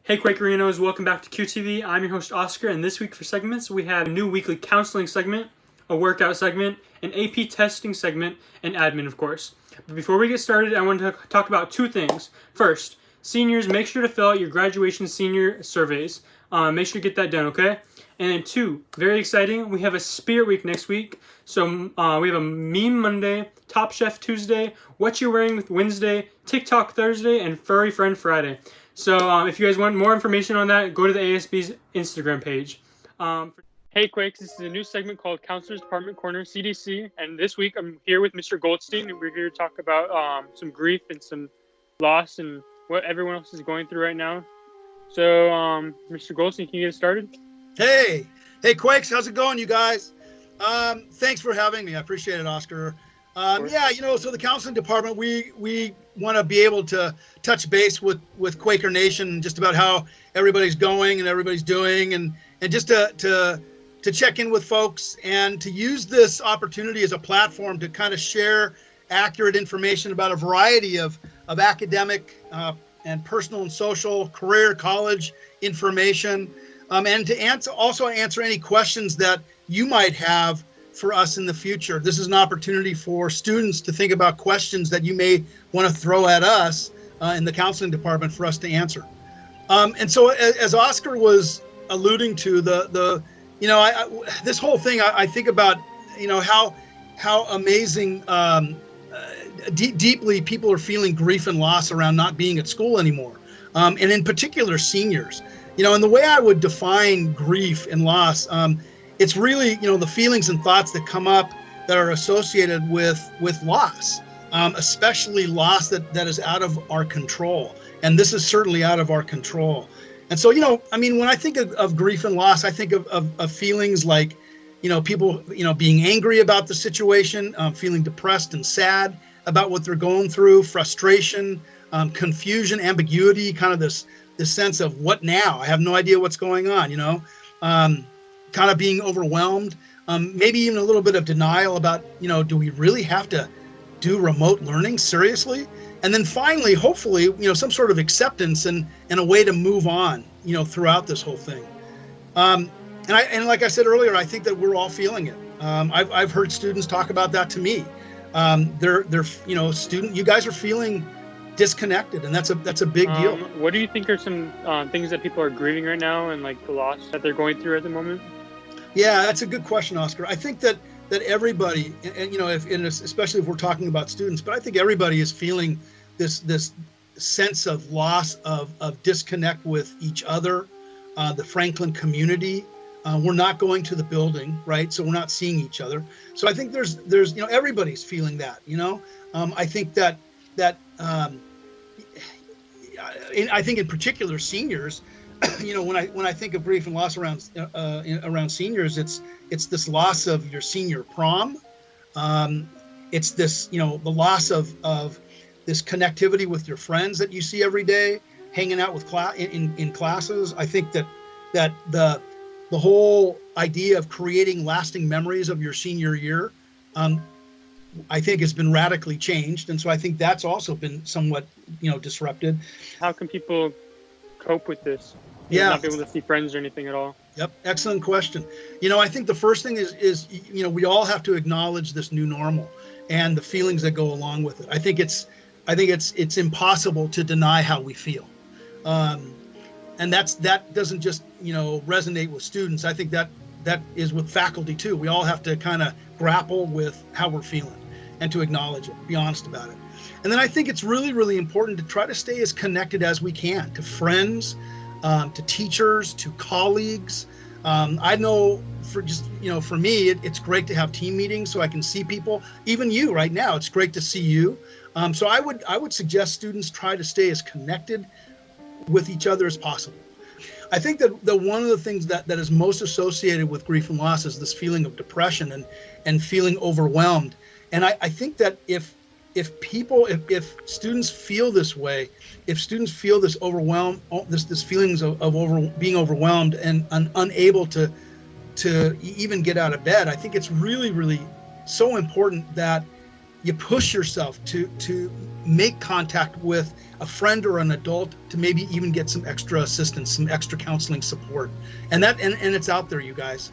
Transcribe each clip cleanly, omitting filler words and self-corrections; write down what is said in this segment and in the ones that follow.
Hey Quakerinos, welcome back to QTV. I'm your host Oscar, and this week for segments we have a new weekly counseling segment, a workout segment, an AP testing segment, and admin, of course. But before we get started, I want to talk about two things. First, seniors, make sure to fill out your graduation senior surveys. Make sure to get that done, okay? And then two, very exciting, we have a Spirit Week next week. So we have a Meme Monday, Top Chef Tuesday, What You're Wearing with Wednesday, TikTok Thursday, and Furry Friend Friday. So if you guys want more information on that, go to the ASB's Instagram page. Hey Quakes, this is a new segment called Counselors Department Corner, CDC, and this week I'm here with Mr. Goldstein, and we're here to talk about some grief and some loss and what everyone else is going through right now. So, Mr. Goldstein, can you get us started? Hey Quakes, how's it going, you guys? Thanks for having me. I appreciate it, Oscar. So the counseling department, we want to be able to touch base with Quaker Nation, just about how everybody's going and everybody's doing, and just to check in with folks and to use this opportunity as a platform to kind of share accurate information about a variety of academic and personal and social, career, college information, and to answer any questions that you might have for us in the future. This is an opportunity for students to think about questions that you may want to throw at us in the counseling department for us to answer. And so, as Oscar was alluding to, this whole thing, I think about how amazing, deeply people are feeling grief and loss around not being at school anymore, and in particular seniors. And the way I would define grief and loss, it's really, the feelings and thoughts that come up that are associated with loss, especially loss that is out of our control. And this is certainly out of our control. And so, when I think of grief and loss, I think of feelings like, people, being angry about the situation, feeling depressed and sad about what they're going through, frustration, confusion, ambiguity, kind of this sense of what now? I have no idea what's going on, kind of being overwhelmed, maybe even a little bit of denial about, do we really have to do remote learning seriously? And then finally, hopefully, some sort of acceptance and a way to move on, throughout this whole thing. And like I said earlier, I think that we're all feeling it. I've heard students talk about that to me. You guys are feeling disconnected, and that's a big deal. What do you think are some things that people are grieving right now, and like the loss that they're going through at the moment? Yeah, that's a good question, Oscar. I think that everybody, and especially if we're talking about students, but I think everybody is feeling this sense of loss, of disconnect with each other, the Franklin community. We're not going to the building, right? So we're not seeing each other. So I think there's everybody's feeling that. I think that I think in particular seniors. When I think of grief and loss around seniors, it's this loss of your senior prom. It's this, the loss of this connectivity with your friends that you see every day, hanging out with in classes. I think that the whole idea of creating lasting memories of your senior year, I think has been radically changed, and so I think that's also been somewhat, disrupted. How can people cope with this? Not be able to see friends or anything at all. Yep, excellent question. I think the first thing is we all have to acknowledge this new normal and the feelings that go along with it. I think it's impossible to deny how we feel, and that doesn't just resonate with students. I think that is with faculty too. We all have to kind of grapple with how we're feeling and to acknowledge it, be honest about it. And then I think it's really, really important to try to stay as connected as we can to friends, to teachers, to colleagues. I know for me, it's great to have team meetings so I can see people. Even you right now, it's great to see you. So I would suggest students try to stay as connected with each other as possible. I think that one of the things that is most associated with grief and loss is this feeling of depression and feeling overwhelmed. And I think that if students feel this way, if students feel this this feelings of being overwhelmed and unable to even get out of bed, I think it's really, really so important that you push yourself to make contact with a friend or an adult to maybe even get some extra assistance, some extra counseling support. And it's out there, you guys.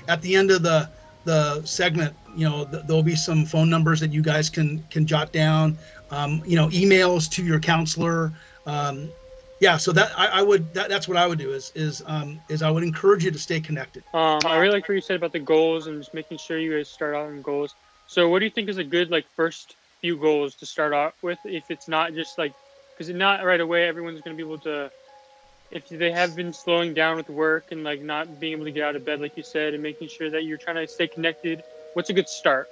At the end of the segment, there'll be some phone numbers that you guys can jot down, emails to your counselor. So that's what I would do is I would encourage you to stay connected. I really liked what you said about the goals and just making sure you guys start out on goals. So what do you think is a good first few goals to start out with? If it's not just because not right away everyone's going to be able to, if they have been slowing down with work and not being able to get out of bed like you said, and making sure that you're trying to stay connected, what's a good start?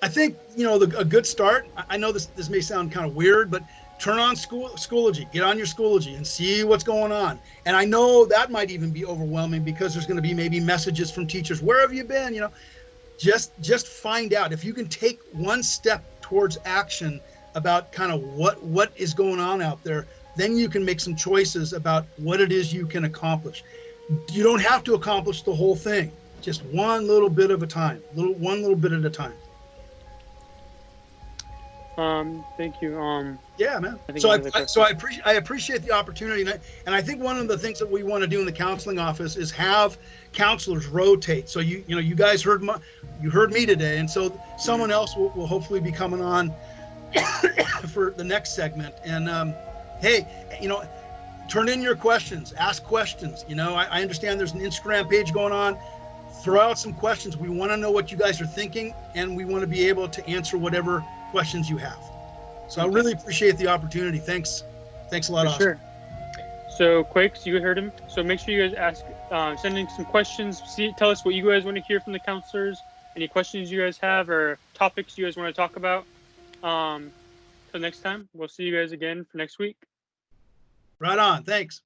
I think a good start. I know this may sound kind of weird, but turn on Schoology, get on your Schoology and see what's going on. And I know that might even be overwhelming because there's going to be maybe messages from teachers. Where have you been? Just find out if you can take one step towards action about kind of what is going on out there. Then you can make some choices about what it is you can accomplish. You don't have to accomplish the whole thing. Just one little bit at a time. One little bit at a time. Thank you. Yeah, man. I appreciate the opportunity, and I think one of the things that we want to do in the counseling office is have counselors rotate. So you guys heard me today, and so someone else will hopefully be coming on for the next segment. And hey, turn in your questions, ask questions. I understand there's an Instagram page going on. Throw out some questions. We want to know what you guys are thinking, and we want to be able to answer whatever questions you have. So I really appreciate the opportunity. Thanks a lot, Oscar. Sure. So Quakes, you heard him. So make sure you guys send in some questions. Tell us what you guys want to hear from the counselors. Any questions you guys have or topics you guys want to talk about. Till next time, we'll see you guys again for next week. Right on. Thanks.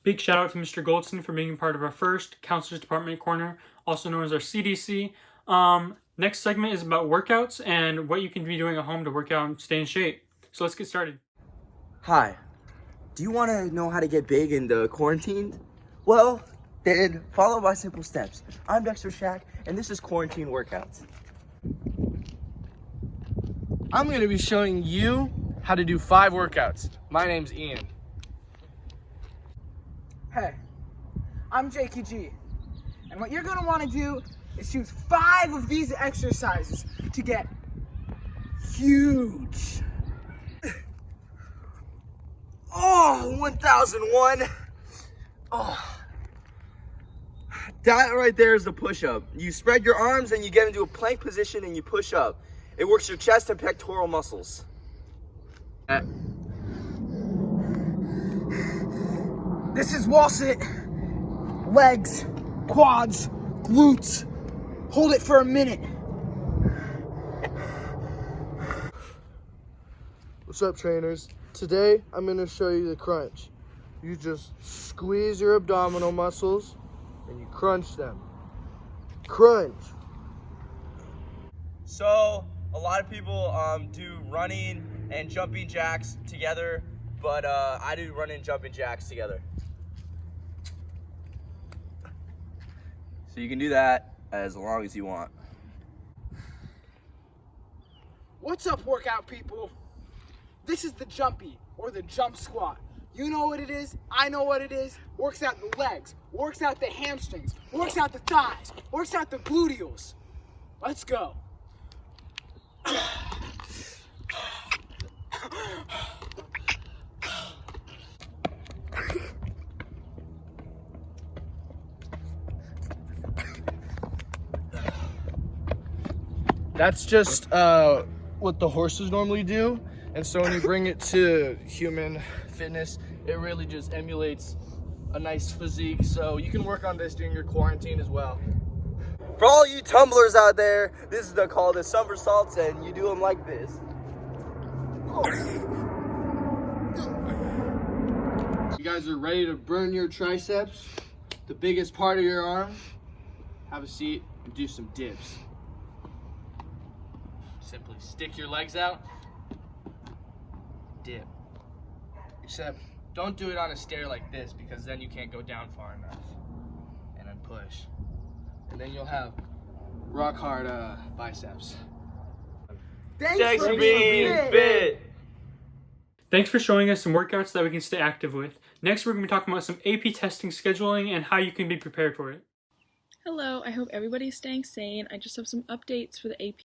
Big shout out to Mr. Goldstein for being part of our first Counselors Department Corner, also known as our CDC. Next segment is about workouts and what you can be doing at home to work out and stay in shape. So let's get started. Hi. Do you want to know how to get big in the quarantine? Well, then follow my simple steps. I'm Dexter Shack, and this is Quarantine Workouts. I'm going to be showing you how to do 5 workouts. My name's Ian. Hey, I'm JKG, and what you're gonna want to do is choose 5 of these exercises to get huge. Oh, 1001. Oh. That right there is the push-up. You spread your arms and you get into a plank position and you push up. It works your chest and pectoral muscles. This is wall sit. Legs, quads, glutes. Hold it for a minute. What's up, trainers? Today, I'm going to show you the crunch. You just squeeze your abdominal muscles and you crunch them. Crunch. So, a lot of people do running and jumping jacks together, but I do running and jumping jacks together. So you can do that as long as you want. What's up, workout people? This is the jumpy, or the jump squat. You know what it is, I know what it is. Works out the legs, works out the hamstrings, works out the thighs, works out the gluteals. Let's go. That's just what the horses normally do. And so when you bring it to human fitness, it really just emulates a nice physique. So you can work on this during your quarantine as well. For all you tumblers out there, this is called the somersaults, and you do them like this. You guys are ready to burn your triceps, the biggest part of your arm. Have a seat and do some dips. Simply stick your legs out, dip. Except don't do it on a stair like this because then you can't go down far enough. And then push. And then you'll have rock hard biceps. Thanks for being fit. Thanks for showing us some workouts that we can stay active with. Next, we're going to be talking about some AP testing scheduling and how you can be prepared for it. Hello, I hope everybody's staying sane. I just have some updates for the AP.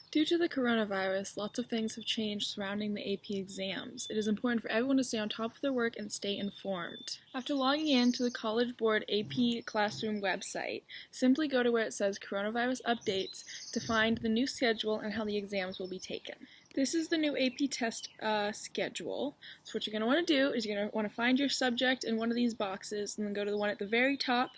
Due to the coronavirus, lots of things have changed surrounding the AP exams. It is important for everyone to stay on top of their work and stay informed. After logging in to the College Board AP Classroom website, simply go to where it says Coronavirus Updates to find the new schedule and how the exams will be taken. This is the new AP test schedule. So what you're going to want to do is you're going to want to find your subject in one of these boxes and then go to the one at the very top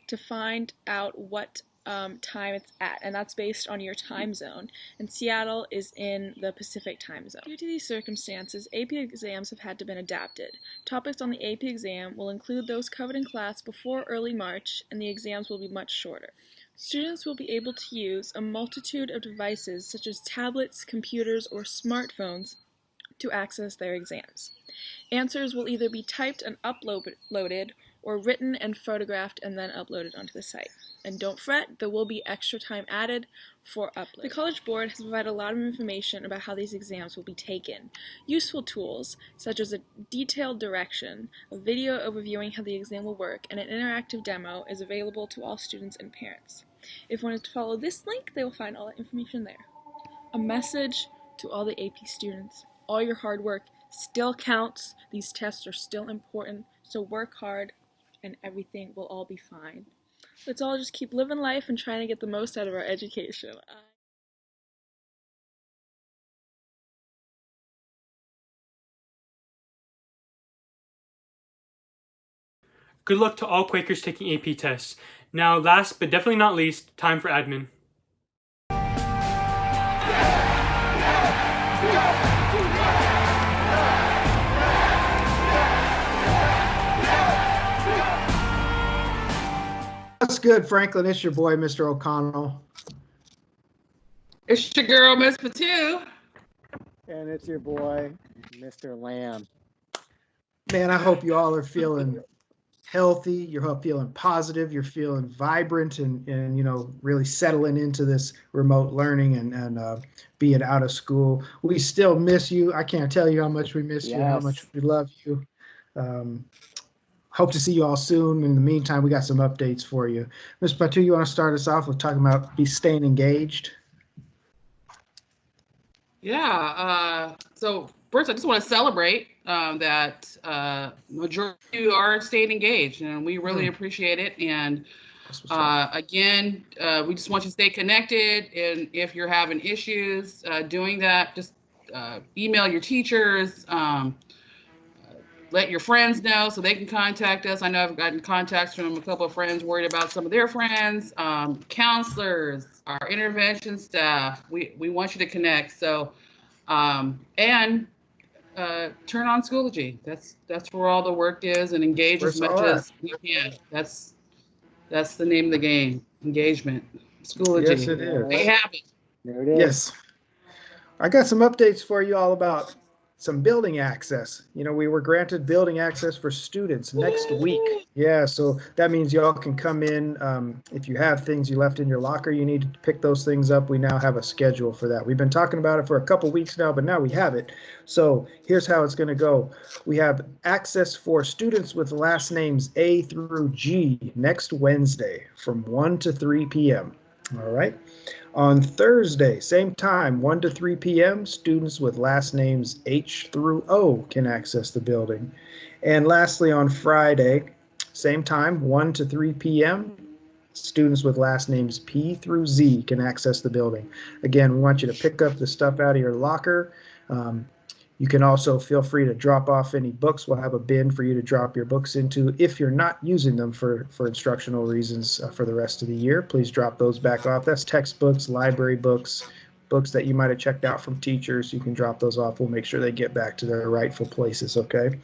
to find out what time it's at, and that's based on your time zone, and Seattle is in the Pacific time zone. Due to these circumstances, AP exams have had to be adapted. Topics on the AP exam will include those covered in class before early March, and the exams will be much shorter. Students will be able to use a multitude of devices such as tablets, computers, or smartphones to access their exams. Answers will either be typed and uploaded or written and photographed and then uploaded onto the site. And don't fret, there will be extra time added for upload. The College Board has provided a lot of information about how these exams will be taken. Useful tools, such as a detailed direction, a video overviewing how the exam will work, and an interactive demo is available to all students and parents. If one is to follow this link, they will find all that information there. A message to all the AP students. All your hard work still counts. These tests are still important, so work hard and everything will all be fine. Let's all just keep living life and trying to get the most out of our education. Good luck to all Quakers taking AP tests. Now, last but definitely not least, time for admin. What's good, Franklin? It's your boy, Mr. O'Connell. It's your girl, Miss Patu. And it's your boy, Mr. Lamb. Man, I hope you all are feeling healthy. You're all feeling positive. You're feeling vibrant and really settling into this remote learning and being out of school. We still miss you. I can't tell you how much we miss you, how much we love you. Hope to see you all soon. In the meantime, we got some updates for you. Ms. Patu, you want to start us off with talking about staying engaged? Yeah. So first, I just want to celebrate that majority of you are staying engaged, and we really appreciate it. And again, we just want you to stay connected. And if you're having issues doing that, just email your teachers. Let your friends know so they can contact us. I know I've gotten contacts from a couple of friends worried about some of their friends, counselors, our intervention staff. We want you to connect. So, and turn on Schoology. That's where all the work is, and engage as much as you can. That's the name of the game. Engagement. Schoology. Yes, it is. They have it. There it is. Yes. I got some updates for you all about some building access. We were granted building access for students next week. Yeah, so that means y'all can come in. If you have things you left in your locker, you need to pick those things up. We now have a schedule for that. We've been talking about it for a couple weeks now, but now we have it. So here's how it's going to go. We have access for students with last names A through G next Wednesday from 1 to 3 p.m. All right. On Thursday, same time, 1 to 3 p.m., students with last names H through O can access the building. And lastly, on Friday, same time, 1 to 3 p.m., students with last names P through Z can access the building. Again, we want you to pick up the stuff out of your locker. You can also feel free to drop off any books. We'll have a bin for you to drop your books into. If you're not using them for instructional reasons for the rest of the year, please drop those back off. That's textbooks, library books, books that you might have checked out from teachers. You can drop those off. We'll make sure they get back to their rightful places, okay?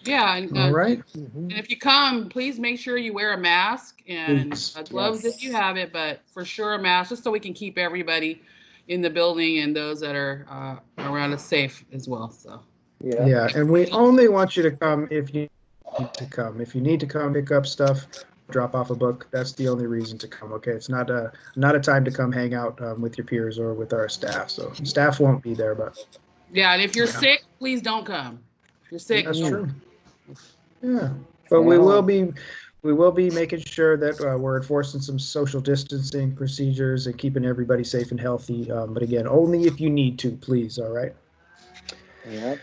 Yeah. And, All right. And if you come, please make sure you wear a mask and gloves if you have it, but for sure a mask, just so we can keep everybody in the building and those that are around us safe as well. So Yeah, and we only want you to come if you need to come. If you need to come pick up stuff, drop off a book, that's the only reason to come. Okay, it's not a time to come hang out with your peers or with our staff. So staff won't be there, but Yeah, and if you're Yeah. sick, please don't come. If you're sick, that's don't. true. Yeah, but Stay we will be making sure that we're enforcing some social distancing procedures and keeping everybody safe and healthy. But again, only if you need to, please. All right. Yep.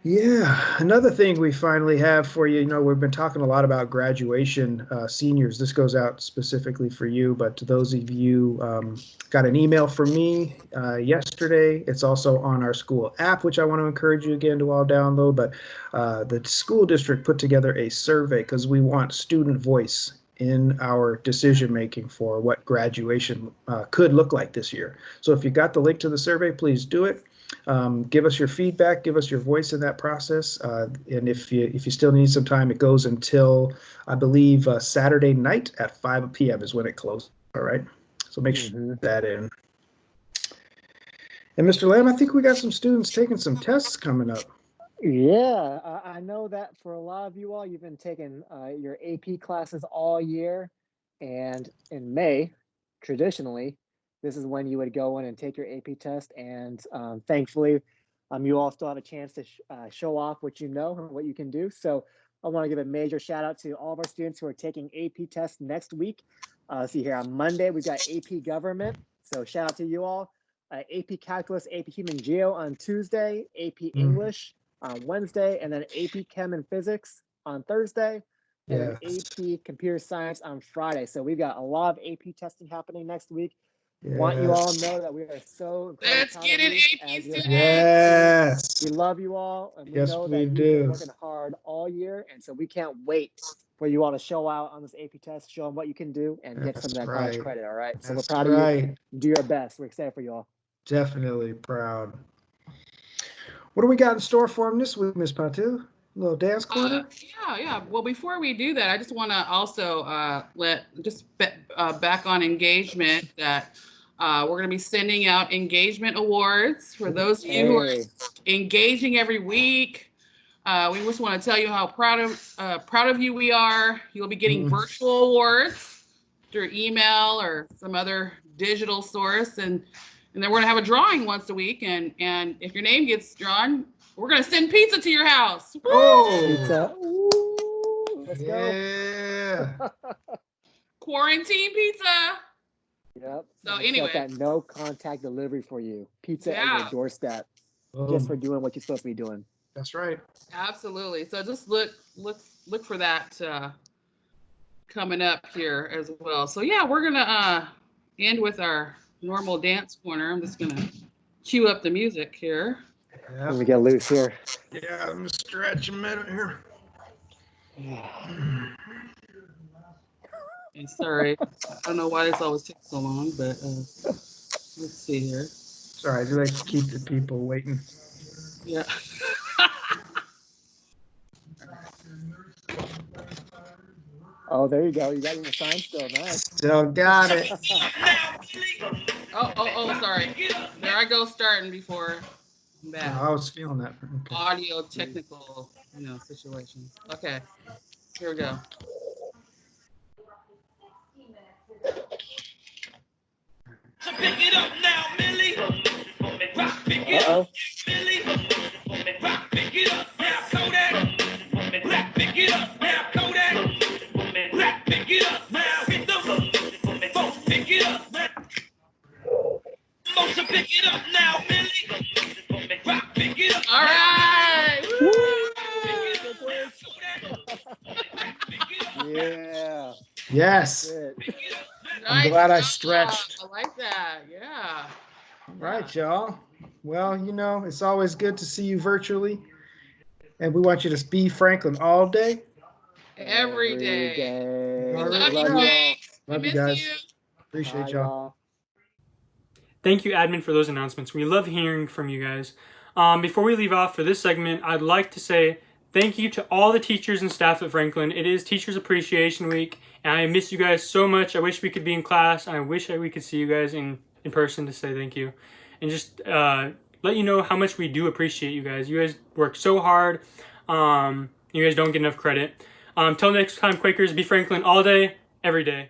Yeah, another thing we finally have for you, we've been talking a lot about graduation, seniors. This goes out specifically for you, but to those of you, got an email from me yesterday. It's also on our school app, which I want to encourage you again to all download. But the school district put together a survey because we want student voice in our decision making for what graduation could look like this year. So if you got the link to the survey, please do it. Give us your feedback, give us your voice in that process. And if you still need some time, it goes until, I believe, Saturday night at 5 p.m. is when it closes. All right. So make sure you put that in. And Mr. Lamb, I think we got some students taking some tests coming up. Yeah, I know that for a lot of you all, you've been taking your AP classes all year, and in May, traditionally, this is when you would go in and take your AP test, and thankfully, you all still have a chance to show off what you know and what you can do. So I want to give a major shout out to all of our students who are taking AP tests next week. See here on Monday, we've got AP Government, so shout out to you all. AP Calculus, AP Human Geo on Tuesday, AP English on Wednesday, and then AP Chem and Physics on Thursday, and then AP Computer Science on Friday. So we've got a lot of AP testing happening next week. Want you all to know that we are so incredibly Let's proud get of it, you AP as your students. Yes. We love you all, and we Yes, know we that you've do. been working hard all year, and so we can't wait for you all to show out on this AP test, show them what you can do, and get some of That's that college right. credit. All right. So That's we're proud of you. right. Do your best. We're excited for you all. Definitely proud. What do we got in store for them this week, Miss Patu? A little dance corner? Yeah. Well, before we do that, I just want to also back on engagement that we're going to be sending out engagement awards for those of you who are engaging every week. We just want to tell you how proud of you we are. You'll be getting virtual awards through email or some other digital source, and then we're going to have a drawing once a week. And if your name gets drawn, we're going to send pizza to your house. Woo! Oh, Pizza. Ooh, let's yeah. go. Quarantine pizza. Yep. So And we anyway. set that no contact delivery for you. Pizza at your doorstep. Just for doing what you're supposed to be doing. That's right. Absolutely. So just look for that coming up here as well. So yeah, we're gonna end with our normal dance corner. I'm just gonna cue up the music here. Let me get loose here. Yeah, let me stretch a minute here. And sorry, I don't know why this always takes so long, but let's see here. Sorry, I do like to keep the people waiting. Yeah. Oh, there you go. You got your sign still. Nice. Still got it. Oh, sorry. There I go starting before I'm back. I was feeling that. Okay. Audio technical, situations. Okay, here we go. So pick it up now, Millie. Rock, pick it up, Millie. Rock, pick it up now, Kodak. Rock, pick it up now, Kodak. Rock, pick it up now, Rhythm. Folks, pick it up now. Motion, pick it up now, Millie. Rock, pick it up. All right. Woo! Woo! Yeah. Yes. I'm Nice glad I job. stretched. I like that. Yeah. All right, y'all. Well, it's always good to see you virtually. And we want you to be Franklin all day. Every day. All We right. love you, Jay. We Love you miss guys. you. Appreciate Bye, y'all. Thank you, admin, for those announcements. We love hearing from you guys. Before we leave off for this segment, I'd like to say thank you to all the teachers and staff at Franklin. It is Teachers Appreciation Week, and I miss you guys so much. I wish we could be in class, and I wish we could see you guys in person to say thank you. And just let you know how much we do appreciate you guys. You guys work so hard. You guys don't get enough credit. Till next time, Quakers, be Franklin all day, every day.